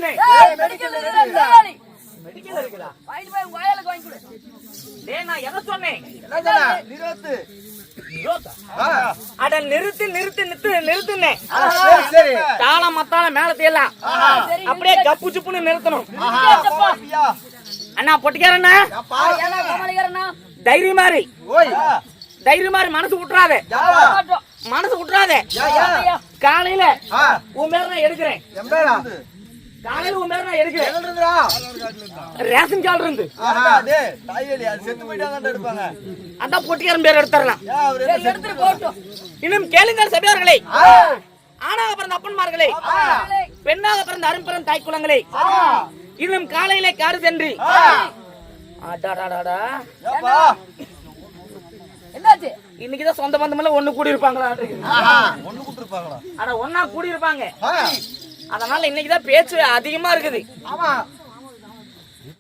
சொன்னேன்? மெடிக்கல் இருக்குடா. மெடிக்கல் இருக்குடா. வாங்கி போய் வாயில வாங்கி கொடு. டேய் நான் எதை சொன்னேன்? நிறுத்து. அட நிறுத்து நிறுத்து நிறுத்து நிறுத்துனே. சரி தாளம் மத்தாளம் மேல தேலாம். அப்படியே கப்பு சுப்புன்னு நிறுத்தணும். அண்ணா பொட்டிக்காரண்ணா ஏனா கமலிகரனா தைரியம் மாதிரி ஓய் தைரியம் மாதிரி மனசு விட்டுறாதே. மனசு விட்டுறாதே. காலையில உன் பேர் நான் எடுக்கிறேன். எம்பேடா காலையில உன் பேர் நான் எடுக்கிறேன். எங்கன்றா ரேஷன் கார்டு இருந்து டேய் தாய்வேலி அது செத்து போய்ட்டாங்க எடுப்பாங்க. அந்த பொட்டிக்காரன் பேர் எடுத்துறலாம். அவரே எடுத்து போடு. இன்னும் கேளுங்கள் சபையார்களே, ஆணாக பிறந்த அப்பன்மார்களே, பெண்ணாக பிறந்த அரும்பெரும் தாய் குலங்களே, இன்னும் காலையிலே காரு சென்று அடாடாடா ஏப்பா என்னாச்சு? இன்னைக்குதான் சொந்த பந்தமெல்லாம் ஒண்ணு கூடி இருப்பாங்களா? ஒண்ணு குடுத்துப்பாங்களா? அட ஒன்னா கூடி இருப்பாங்க. அதனால இன்னைக்குதான் பேச்சு அதிகமா இருக்குது. ஆமா